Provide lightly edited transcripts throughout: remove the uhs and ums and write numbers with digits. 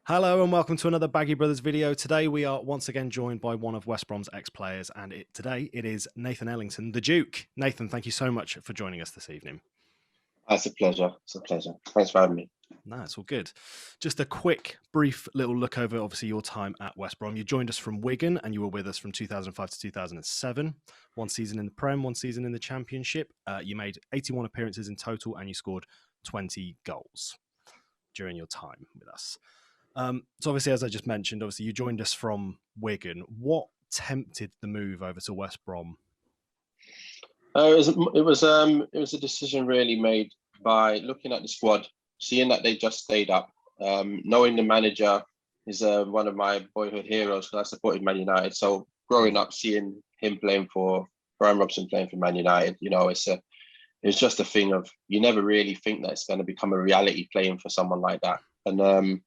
Hello and welcome to another Baggie Brothers video. Today we are once again joined by one of West Brom's ex-players, and today it is Nathan Ellington, the Duke. Nathan, thank you so much for joining us this evening. It's a pleasure. It's a pleasure. Thanks for having me. No, it's all good. Just a quick, brief little look over, obviously, your time at West Brom. You joined us from Wigan and you were with us from 2005 to 2007. One season in the Prem, one season in the Championship. You made 81 appearances in total and you scored 20 goals during your time with us. So obviously, as I just mentioned, obviously you joined us from Wigan. What tempted the move over to West Brom? It was a decision really made by looking at the squad, seeing that they just stayed up, knowing the manager is one of my boyhood heroes because I supported Man United. So growing up, seeing him playing for Brian Robson playing for Man United, it's just a thing of you never really think that it's going to become a reality playing for someone like that. And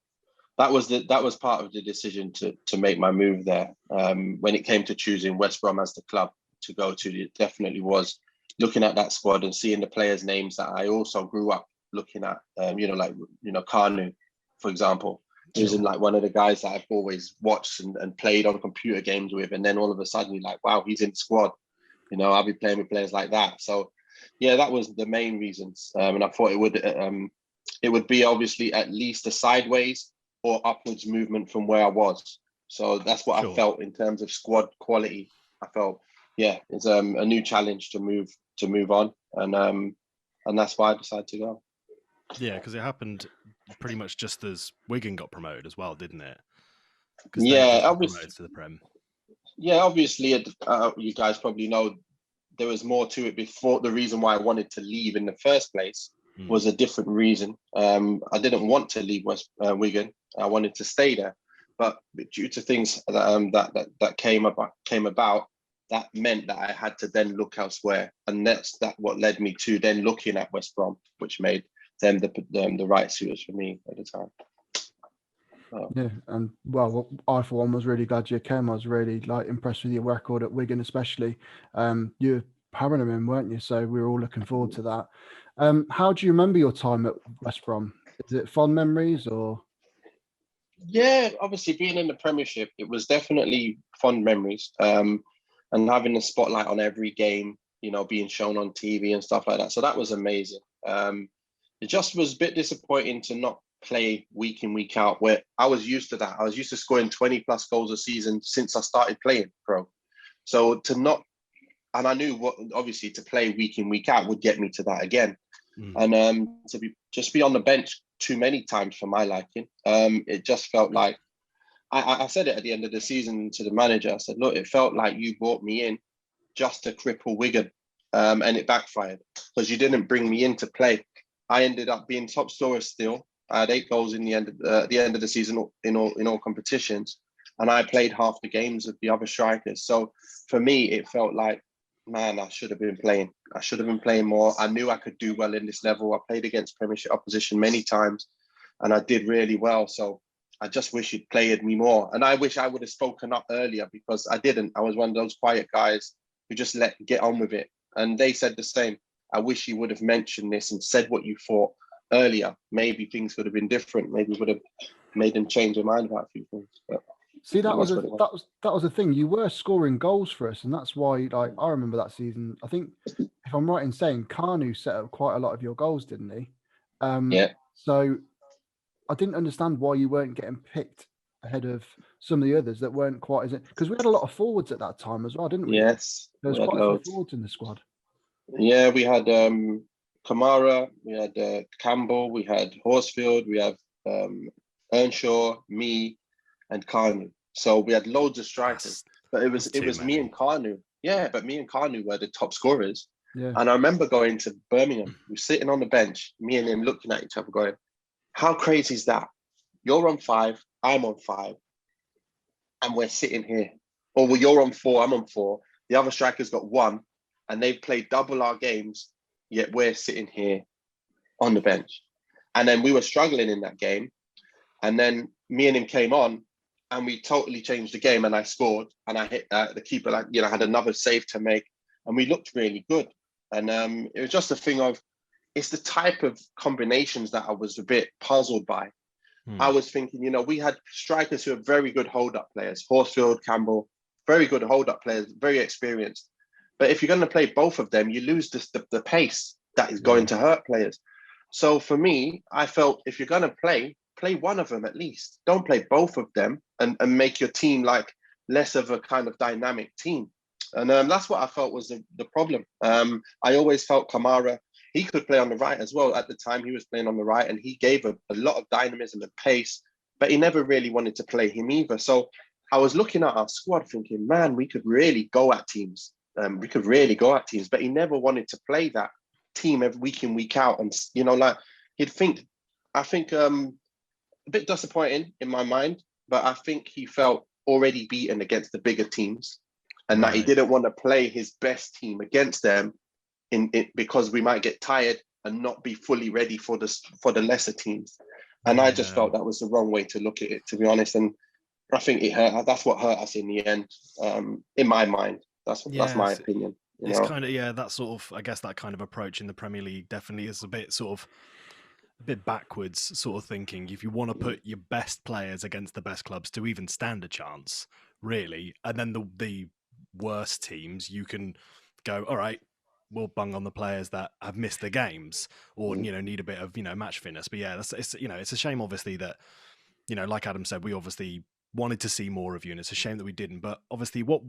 that was part of the decision to make my move there. When it came to choosing West Brom as the club to go to, it definitely was looking at that squad and seeing the players' names that I also grew up looking at. Kanu, for example, who's like one of the guys that I've always watched and played on computer games with, and then all of a sudden you're like, wow, he's in the squad. I'll be playing with players like that. So yeah, that was the main reasons, and I thought it would be obviously at least a sideways or upwards movement from where I was. So that's what I felt in terms of squad quality. I felt, it's a new challenge to move on. And that's why I decided to go. Yeah, because it happened pretty much just as Wigan got promoted as well, didn't it? Yeah, obviously. Promoted to the Prem. Yeah, obviously, you guys probably know there was more to it before. The reason why I wanted to leave in the first place was a different reason. I didn't want to leave Wigan. I wanted to stay there, but due to things that came about, that meant that I had to then look elsewhere, and that's what led me to then looking at West Brom, which made them the right suitors for me at the time. Yeah, and well, I for one was really glad you came. I was really impressed with your record at Wigan, especially. You're powering them in, weren't you? So we were all looking forward to that. How do you remember your time at West Brom? Is it fond memories or? Yeah, obviously being in the Premiership, it was definitely fond memories. And having the spotlight on every game, being shown on TV and stuff like that. So that was amazing. It just was a bit disappointing to not play week in, week out, where I was used to that. I was used to scoring 20 plus goals a season since I started playing pro. So and I knew obviously to play week in, week out would get me to that again. And to be on the bench too many times for my liking, it just felt like, I said it at the end of the season to the manager. I said, look, it felt like you brought me in just to cripple Wigan, and it backfired because you didn't bring me in to play. I ended up being top scorer still. I had 8 goals in the end of the season in all competitions, and I played half the games of the other strikers. So for me, it felt like, man, I should have been playing. I should have been playing more. I knew I could do well in this level. I played against Premiership opposition many times, and I did really well. So I just wish you'd played me more. And I wish I would have spoken up earlier because I didn't. I was one of those quiet guys who just get on with it. And they said the same. I wish you would have mentioned this and said what you thought earlier. Maybe things would have been different. Maybe would have made them change their mind about a few things. But see, that was the thing. You were scoring goals for us, and that's why. I remember that season. I think, if I'm right in saying, Kanu set up quite a lot of your goals, didn't he? Yeah. So I didn't understand why you weren't getting picked ahead of some of the others that weren't quite as, because we had a lot of forwards at that time as well, didn't we? Yes. There was quite a few forwards in the squad. Yeah, we had Kamara, we had Campbell, we had Horsfield, we have Earnshaw, me, and Kanu. So we had loads of strikers, but it was me and Kanu. Yeah, but me and Kanu were the top scorers. Yeah. And I remember going to Birmingham. We were sitting on the bench, me and him looking at each other, going, "How crazy is that? You're on 5, I'm on 5, and we're sitting here. Or well, you're on 4, I'm on 4. The other strikers got 1, and they've played double our games, yet we're sitting here on the bench." And then we were struggling in that game. And then me and him came on, and we totally changed the game. And I scored, and I hit the keeper. Had another save to make, and we looked really good. And it was just a thing of, it's the type of combinations that I was a bit puzzled by. I was thinking, we had strikers who are very good hold-up players, Horsfield, Campbell, very good hold-up players, very experienced. But if you're going to play both of them, you lose the pace that is going to hurt players. So for me, I felt if you're going to play one of them at least. Don't play both of them and make your team like less of a kind of dynamic team. And that's what I felt was the problem. I always felt Kamara, he could play on the right as well. At the time, he was playing on the right and he gave a lot of dynamism and pace, but he never really wanted to play him either. So I was looking at our squad thinking, man, we could really go at teams. But he never wanted to play that team every week in, week out. And, I think a bit disappointing in my mind, but I think he felt already beaten against the bigger teams and that he didn't want to play his best team against them because we might get tired and not be fully ready for the lesser teams. And I just felt that was the wrong way to look at it, to be honest. And I think it hurt. That's what hurt us in the end, in my mind. That's my opinion. It's kind of, that sort of, I guess that kind of approach in the Premier League definitely is a bit backwards sort of thinking. If you want to put your best players against the best clubs to even stand a chance, really, and then the worst teams, you can go, all right, we'll bung on the players that have missed the games or need a bit of match fitness. But it's a shame, obviously, that like Adam said, we obviously wanted to see more of you, and it's a shame that we didn't. But obviously, what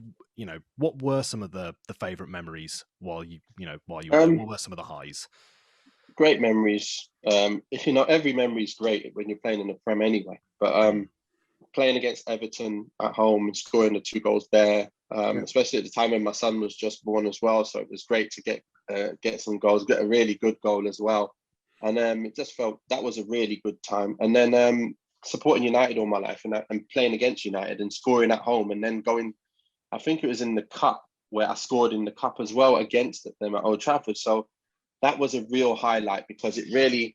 were some of the favorite memories while you were there? What were some of the highs? Great memories. Every memory is great when you're playing in the Prem anyway. But playing against Everton at home and scoring the 2 goals there, especially at the time when my son was just born as well. So it was great to get some goals, get a really good goal as well. And it just felt that was a really good time. And then supporting United all my life and playing against United and scoring at home and then going, I think it was in the Cup where I scored in the Cup as well against them at Old Trafford. So that was a real highlight because I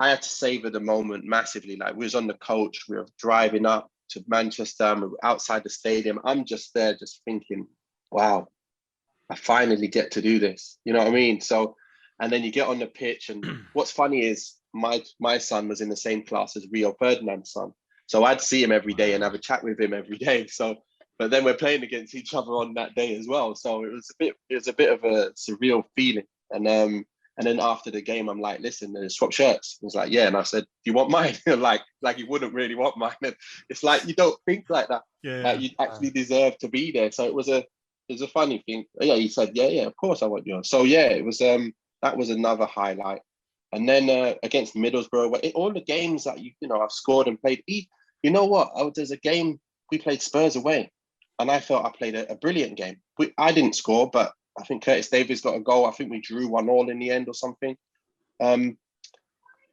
had to savor the moment massively. Like we was on the coach, we were driving up to Manchester, and we were outside the stadium. I'm just there just thinking, wow, I finally get to do this. You know what I mean? So, and then you get on the pitch and what's funny is my son was in the same class as Rio Ferdinand's son. So I'd see him every day and have a chat with him every day. So, but then we're playing against each other on that day as well. So it was a bit of a surreal feeling. And then after the game, I'm like, listen, swap shirts. He was like, yeah. And I said, do you want mine? like you wouldn't really want mine. And it's like, you don't think like that. Yeah. Like you actually deserve to be there. So it was a funny thing. Yeah, he said, yeah, of course I want yours. So yeah, it was that was another highlight. And then against Middlesbrough, all the games that I've scored and played. You know what? There's a game we played Spurs away, and I felt I played a brilliant game. I didn't score, but I think Curtis Davies got a goal. I think we drew 1-1 in the end or something. And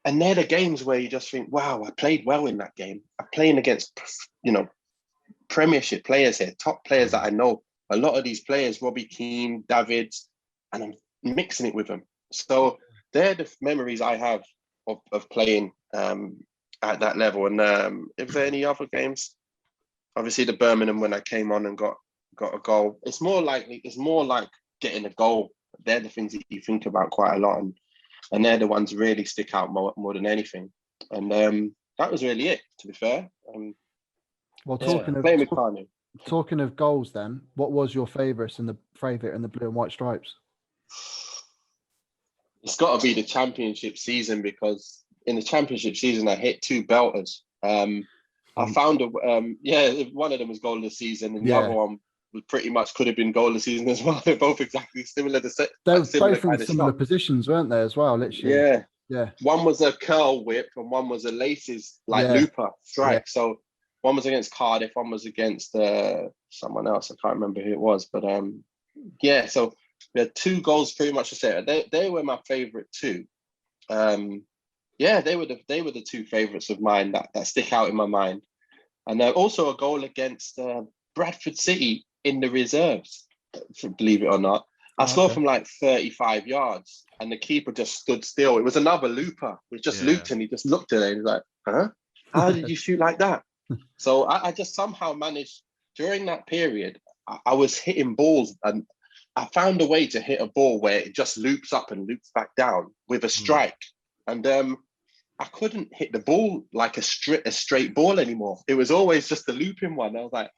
they're the games where you just think, wow, I played well in that game. I'm playing against, Premiership players here, top players that I know. A lot of these players, Robbie Keane, Davids, and I'm mixing it with them. So they're the memories I have of playing at that level. And if there any other games, obviously the Birmingham when I came on and got a goal. It's more like getting a goal. They're the things that you think about quite a lot, and they're the ones that really stick out more than anything. And that was really it, to be fair. Well, talking of goals, then, what was your favourite in the blue and white stripes? It's got to be the championship season, because in the championship season I hit 2 belters. I found one of them was goal of the season, and the other one pretty much could have been goal of the season as well. They're both exactly similar. They were both in similar positions, weren't they, as well, literally? Yeah. One was a curl whip and one was a laces, looper strike. Yeah. So one was against Cardiff, one was against someone else. I can't remember who it was. But so we had 2 goals pretty much the same. They were my favourite 2. They were the 2 favourites of mine that stick out in my mind. And also a goal against Bradford City in the reserves, believe it or not. I scored from like 35 yards and the keeper just stood still. It was another looper. We just looped and he just looked at it and he's like, huh? How did you shoot like that? So I just somehow managed, during that period, I was hitting balls and I found a way to hit a ball where it just loops up and loops back down with a strike. And I couldn't hit the ball like a straight ball anymore. It was always just a looping one. I was like,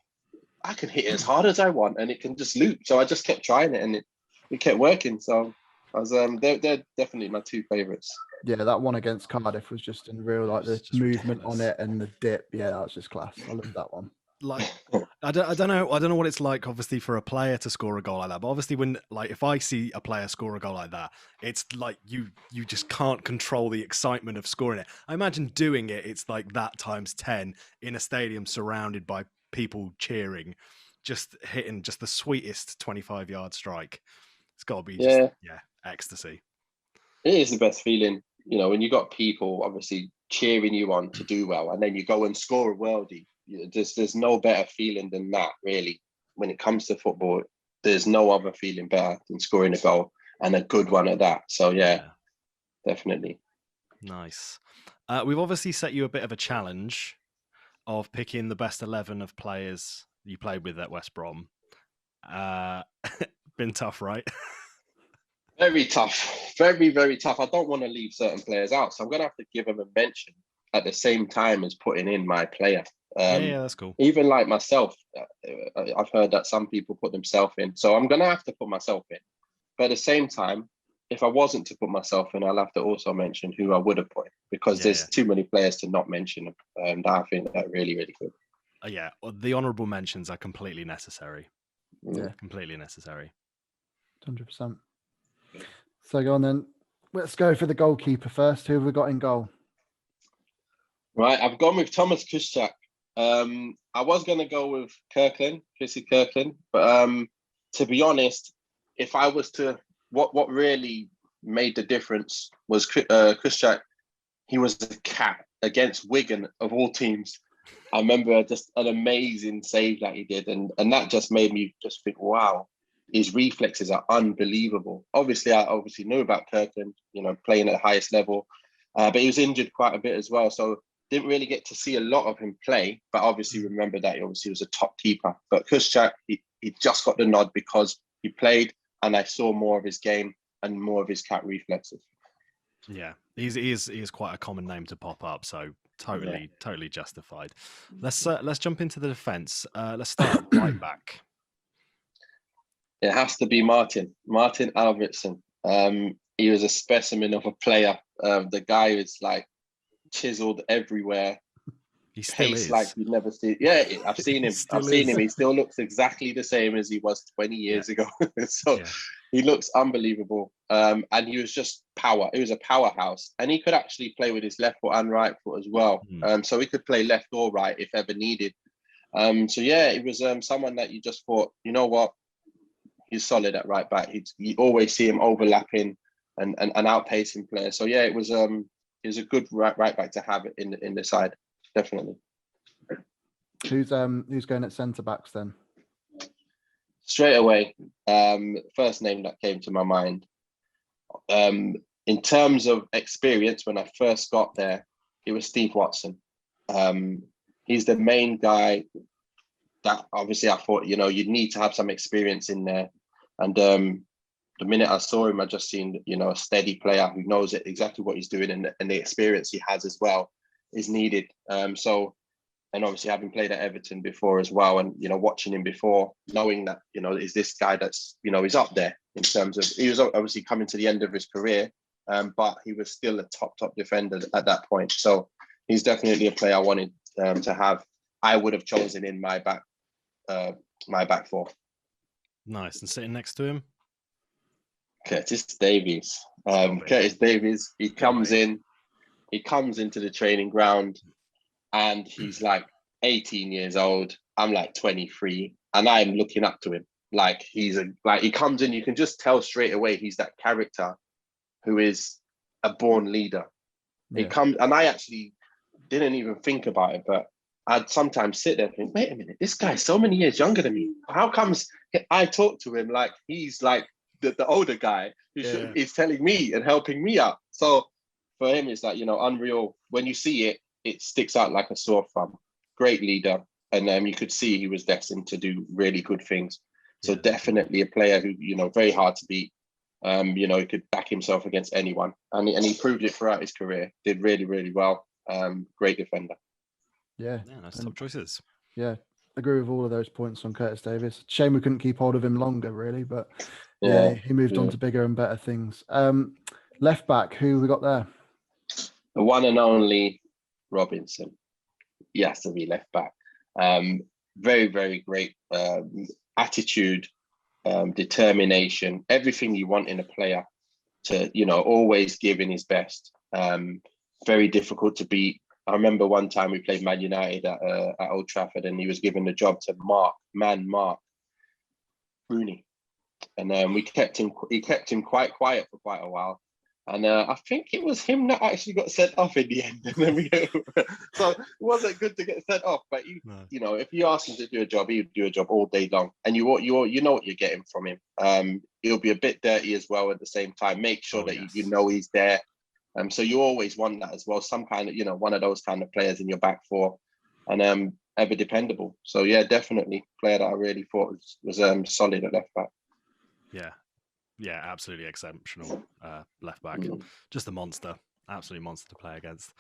I can hit it as hard as I want, and it can just loop. So I just kept trying it, and it kept working. So I was they're definitely my two favorites. Yeah, that one against Cardiff was just unreal. Like the movement on it and the dip. Yeah, that was just class. I love that one. Like, I don't know what it's like, obviously, for a player to score a goal like that. But obviously, when like if I see a player score a goal like that, it's like you just can't control the excitement of scoring it. I imagine doing it, it's like that times 10 in a stadium surrounded by people cheering, just hitting just the sweetest 25-yard strike. It's got to be just ecstasy. It is the best feeling, you know, when you got people obviously cheering you on to do well, and then you go and score a worldie. There's no better feeling than that, really. When it comes to football, there's no other feeling better than scoring a goal, and a good one at that. So yeah. Definitely. Nice. We've obviously set you a bit of a challenge of picking the best 11 of players you played with at West Brom. Been tough, right? Very tough. Very, very tough. I don't want to leave certain players out, so I'm going to have to give them a mention at the same time as putting in my player. Yeah, that's cool. Even like myself, I've heard that some people put themselves in, so I'm going to have to put myself in. But at the same time, if I wasn't to put myself in, I'll have to also mention who I would have put in, because there's too many players to not mention them. That I think that really, really good. Yeah, the honourable mentions are completely necessary. Yeah, completely necessary. 100%. So go on then. Let's go for the goalkeeper first. Who have we got in goal? Right, I've gone with Thomas Kuszczak. I was going to go with Chrissy Kirkland, but to be honest, if I was to, what really made the difference was Kuszczak. He was a cat against Wigan of all teams. I remember just an amazing save that he did, and that just made me just think, wow, his reflexes are unbelievable. Obviously, I knew about Kirkland, you know, playing at the highest level, but he was injured quite a bit as well, so didn't really get to see a lot of him play. But obviously, remember that he obviously was a top keeper. But Kuszczak, he just got the nod because he played, and I saw more of his game and more of his cat reflexes. Yeah, he is quite a common name to pop up, so totally justified. Let's jump into the defence. Let's start right back. It has to be Martin Alvarezson. He was a specimen of a player. The guy is like chiseled everywhere. He still is. Like you've never seen. Yeah, I've seen him. He still looks exactly the same as he was 20 years ago. So he looks unbelievable. And he was just power. He was a powerhouse. And he could actually play with his left foot and right foot as well. So he could play left or right if ever needed. So yeah, it was someone that you just thought, you know what, he's solid at right back. You always see him overlapping and outpacing players. So yeah, it was a good right back to have it in the side. Definitely. Who's going at centre backs then? Straight away, first name that came to my mind. In terms of experience, when I first got there, it was Steve Watson. He's the main guy that obviously I thought, you know, you'd need to have some experience in there. And the minute I saw him, I just seen, you know, a steady player who knows exactly what he's doing, and the experience he has as well is needed. And obviously having played at Everton before as well, and, you know, watching him before, knowing that, you know, is this guy that's, you know, he's up there in terms of, he was obviously coming to the end of his career, but he was still a top defender at that point. So he's definitely a player I wanted to have. I would have chosen in my back four. Nice. And sitting next to him? Curtis Davies. Curtis Davies, he comes into the training ground, and he's like 18 years old. I'm like 23, and I'm looking up to him. Like he comes in, you can just tell straight away he's that character who is a born leader. Yeah. He comes, and I actually didn't even think about it, but I'd sometimes sit there and think, wait a minute, this guy's so many years younger than me. How comes I talk to him like he's like the older guy who is telling me and helping me out? So for him, it's like, you know, unreal. When you see it, it sticks out like a sore thumb. Great leader. And you could see he was destined to do really good things. So definitely a player who, you know, very hard to beat. He could back himself against anyone, and he proved it throughout his career. Did really, really well. Great defender. Yeah, nice top choices. Yeah, agree with all of those points on Curtis Davies. Shame we couldn't keep hold of him longer, really, but yeah, he moved on to bigger and better things. Left back, who we got there? The one and only Robinson. He has to be left back. Very, very great attitude, determination, everything you want in a player to, always giving his best. Very difficult to beat. I remember one time we played Man United at Old Trafford, and he was given the job to mark Rooney. And he kept him quite quiet for quite a while. And I think it was him that actually got sent off in the end. So it wasn't good to get sent off. But if you ask him to do a job, he would do a job all day long. And you know what you're getting from him. He'll be a bit dirty as well at the same time. Make sure that you know he's there. So you always want that as well. Some kind of, one of those kind of players in your back four, and ever dependable. So yeah, definitely player that I really thought was solid at left back. Yeah, absolutely exceptional left back. Just a monster, absolutely monster to play against.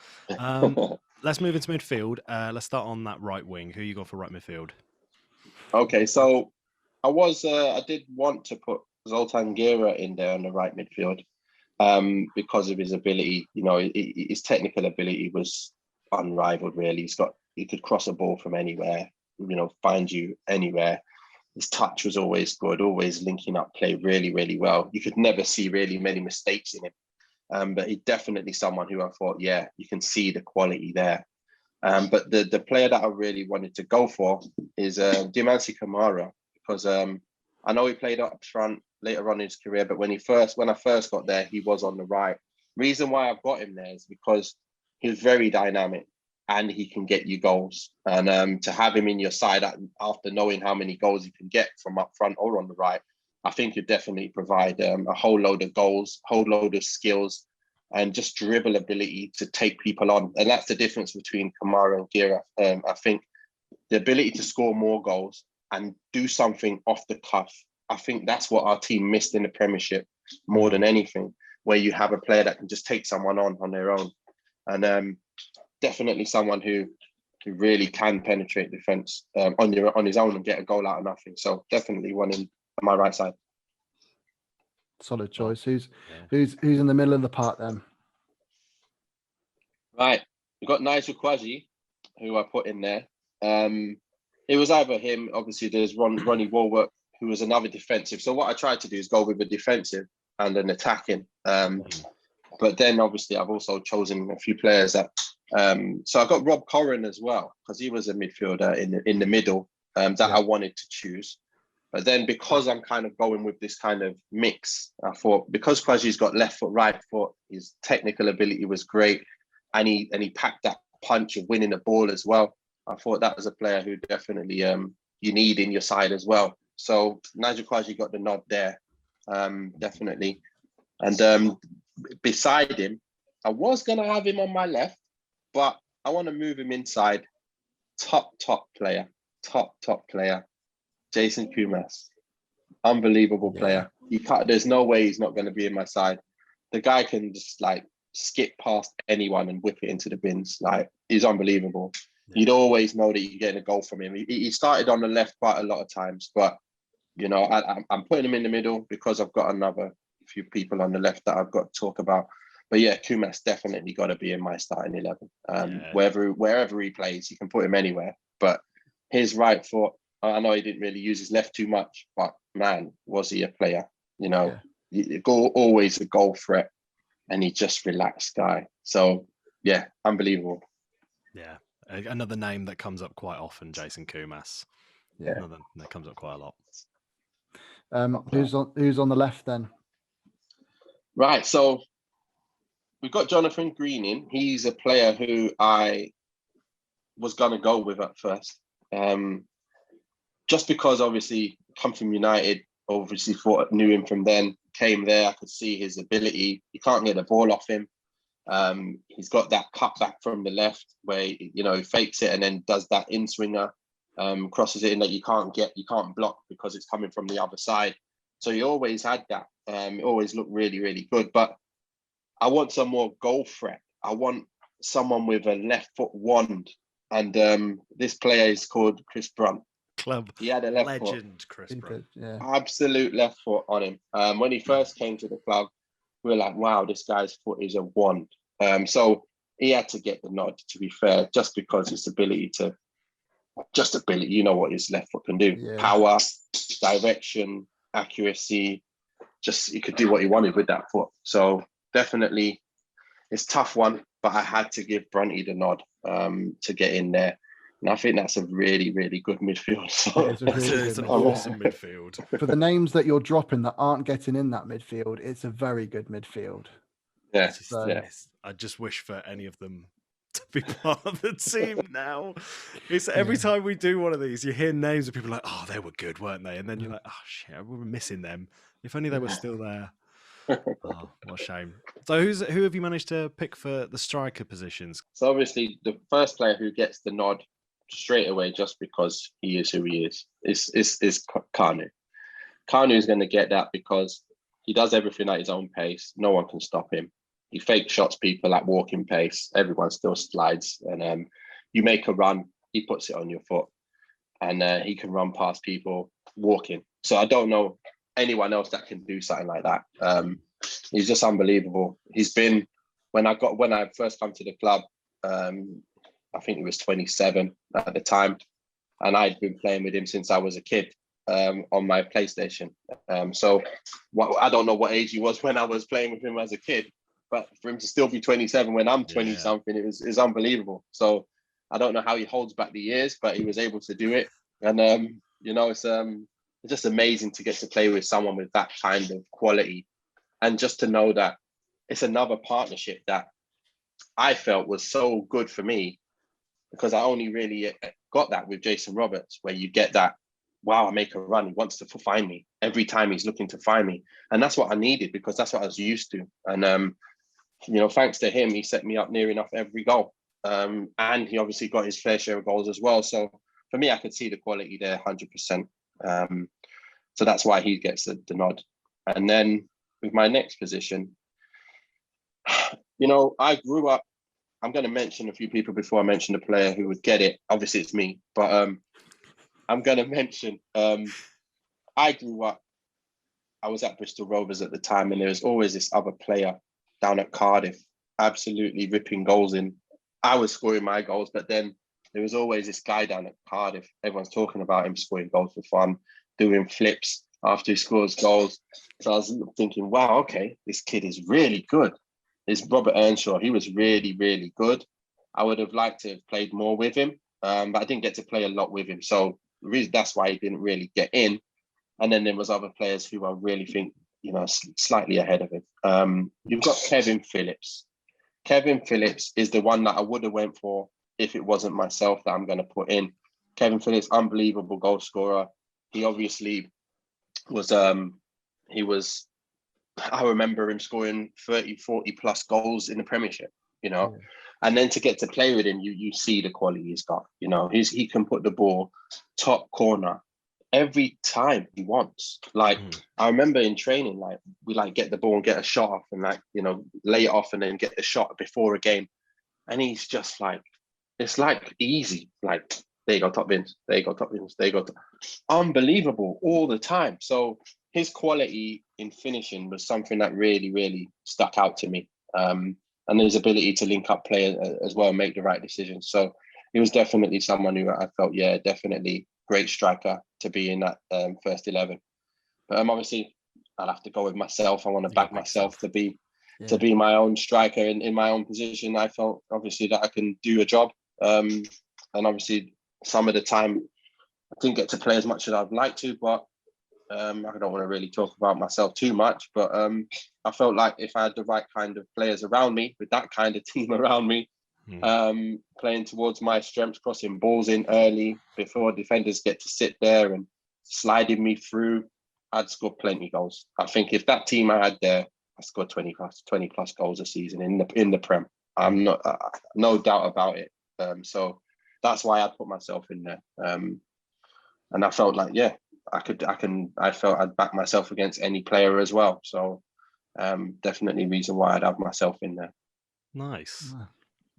Let's move into midfield. Let's start on that right wing. Who you got for right midfield? Okay, so I did want to put Zoltan Gera in there on the right midfield because of his ability. His technical ability was unrivaled. Really, he could cross a ball from anywhere. Find you anywhere. His touch was always good, always linking up play really, really well. You could never see really many mistakes in him. But he's definitely someone who I thought, you can see the quality there. But the player that I really wanted to go for is Dimansi Kamara, because I know he played up front later on in his career, but when I first got there, he was on the right. Reason why I've got him there is because he was very dynamic. And he can get you goals. And to have him in your side after knowing how many goals he can get from up front or on the right, I think he'd definitely provide a whole load of goals, whole load of skills, and just dribble ability to take people on. And that's the difference between Kamara and Gera. I think the ability to score more goals and do something off the cuff, I think that's what our team missed in the Premiership more than anything, where you have a player that can just take someone on their own. And definitely someone who really can penetrate defence on his own and get a goal out of nothing. So definitely one on my right side. Solid choice. Who's in the middle of the park then? Right, we've got Nigel Quasi, who I put in there. It was either him. Obviously, there's Ronnie Warwick, who was another defensive. So what I tried to do is go with a defensive and an attacking. But then obviously I've also chosen a few players that. So I got Rob Corrin as well, because he was a midfielder in the middle that I wanted to choose. But then because I'm kind of going with this kind of mix, I thought because Quasi's got left foot, right foot, his technical ability was great, and he packed that punch of winning the ball as well. I thought that was a player who definitely you need in your side as well. So Nigel Quasi got the nod there, definitely. And beside him, I was going to have him on my left, but I want to move him inside. Top player. Jason Kumas. Unbelievable player. There's no way he's not going to be in my side. The guy can just skip past anyone and whip it into the bins. He's unbelievable. You'd always know that you're getting a goal from him. He started on the left quite a lot of times, but I'm putting him in the middle because I've got another few people on the left that I've got to talk about. But yeah, Kumas definitely got to be in my starting 11. Wherever he plays, you can put him anywhere. But his right foot, I know he didn't really use his left too much, but man, was he a player? Always a goal threat, and he just relaxed guy. So yeah, unbelievable. Yeah, another name that comes up quite often, Jason Kumas. Yeah, another that comes up quite a lot. Who's on the left then? Right, so we've got Jonathan Greening. He's a player who I was going to go with at first. Just because obviously come from United, obviously knew him from then, came there, I could see his ability. You can't get the ball off him. He's got that cut back from the left where, he fakes it and then does that in-swinger, crosses it in that you can't block because it's coming from the other side. So he always had that. It always looked really, really good. But I want some more goal threat. I want someone with a left foot wand. And this player is called Chris Brom. Club he had a left legend, foot. Chris Brom. Yeah. Absolute left foot on him. When he first came to the club, we were like, wow, this guy's foot is a wand. So he had to get the nod, to be fair, just because his ability, you know what his left foot can do. Yeah. Power, direction, accuracy, just he could do what he wanted with that foot. So definitely it's a tough one, but I had to give Brunty the nod to get in there. And I think that's a really, really good midfield. So It's an awesome midfield. For the names that you're dropping that aren't getting in that midfield, it's a very good midfield. Yeah. I just wish for any of them to be part of the team now. It's every time we do one of these, you hear names of people like, oh, they were good, weren't they? And then you're like, oh shit, we were missing them. If only they were still there. Oh, what a shame. So who have you managed to pick for the striker positions? So obviously the first player who gets the nod straight away, just because he is who he is Kanu. Kanu is going to get that because he does everything at his own pace. No one can stop him. He fake shots people at walking pace. Everyone still slides. And you make a run, he puts it on your foot. And he can run past people walking. So I don't know anyone else that can do something like that. He's just unbelievable. He's been, when I first come to the club, I think he was 27 at the time. And I'd been playing with him since I was a kid on my PlayStation. So I don't know what age he was when I was playing with him as a kid. But for him to still be 27 when I'm 20 something, it's unbelievable. So I don't know how he holds back the years, but he was able to do it. And, it's just amazing to get to play with someone with that kind of quality. And just to know that it's another partnership that I felt was so good for me, because I only really got that with Jason Roberts, where you get that, wow, I make a run, he wants to find me. Every time he's looking to find me. And that's what I needed, because that's what I was used to. And, thanks to him, he set me up near enough every goal. And he obviously got his fair share of goals as well. So for me, I could see the quality there 100%. So that's why he gets the nod. And then with my next position, I grew up, I'm going to mention a few people before I mention the player who would get it. Obviously, it's me, but I'm going to mention, I grew up, I was at Bristol Rovers at the time, and there was always this other player down at Cardiff, absolutely ripping goals in. I was scoring my goals, but then there was always this guy down at Cardiff. Everyone's talking about him scoring goals for fun, doing flips after he scores goals. So I was thinking, wow, okay, this kid is really good. It's Robert Earnshaw. He was really, really good. I would have liked to have played more with him, but I didn't get to play a lot with him. So the reason that's why he didn't really get in. And then there was other players who I really think, slightly ahead of him. You've got Kevin Phillips. Kevin Phillips is the one that I would have went for if it wasn't myself that I'm going to put in. Kevin Phillips, unbelievable goal scorer. He obviously was, I remember him scoring 30, 40 plus goals in the Premiership, and then to get to play with him, you see the quality he's got. He can put the ball top corner every time he wants. I remember in training, we get the ball and get a shot off and lay it off and then get the shot before a game. And he's just it's easy. There you go, top bins. There you go, top bins. There you go. Unbelievable all the time. So his quality in finishing was something that really, really stuck out to me. And his ability to link up players as well, make the right decisions. So he was definitely someone who I felt, definitely great striker to be in that first 11. But obviously, I'll have to go with myself. I want to back myself to be my own striker in my own position. I felt obviously that I can do a job. And obviously, some of the time I didn't get to play as much as I'd like to, but I don't want to really talk about myself too much. But I felt like if I had the right kind of players around me, with that kind of team around me, playing towards my strengths, crossing balls in early before defenders get to sit there and sliding me through, I'd score plenty goals. I think if that team I had there, I scored 20 plus goals a season in the Prem. I'm not, no doubt about it. So that's why I put myself in there. And I felt like, I felt I'd back myself against any player as well. So definitely reason why I'd have myself in there. Nice.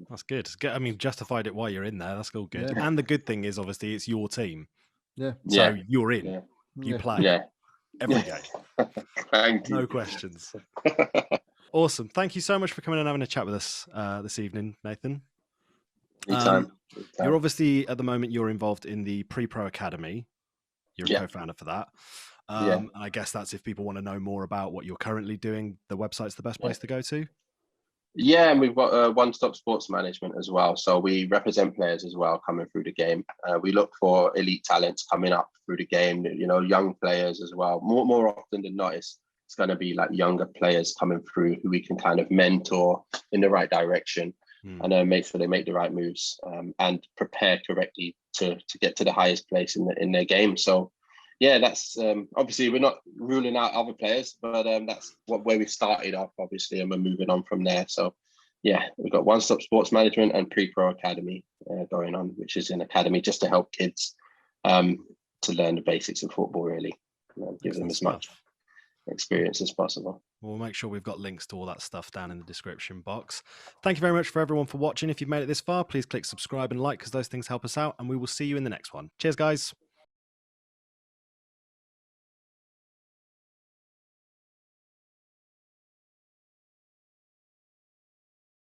That's good. I mean, justified it while you're in there. That's all good. Yeah. And the good thing is, obviously, it's your team. Yeah. So you're in. Yeah. You play every game. Thank you. No questions. Awesome. Thank you so much for coming and having a chat with us this evening, Nathan. Anytime. You're obviously, at the moment, you're involved in the Pre-Pro Academy. You're a co-founder for that. And I guess that's if people want to know more about what you're currently doing, the website's the best place to go to. Yeah, and we've got one-stop sports management as well. So we represent players as well coming through the game. We look for elite talents coming up through the game, young players as well. More often than not, it's going to be like younger players coming through who we can kind of mentor in the right direction and make sure they make the right moves and prepare correctly to get to the highest place in their game. So yeah, that's obviously we're not ruling out other players, but that's where we started off, obviously, and we're moving on from there. So yeah, we've got One Stop Sports Management and Pre-Pro Academy going on, which is an academy just to help kids to learn the basics of football, really, give them as much experience as possible. We'll make sure we've got links to all that stuff down in the description box. Thank you very much for everyone for watching. If you've made it this far, please click subscribe and like, because those things help us out, and we will see you in the next one. Cheers, guys.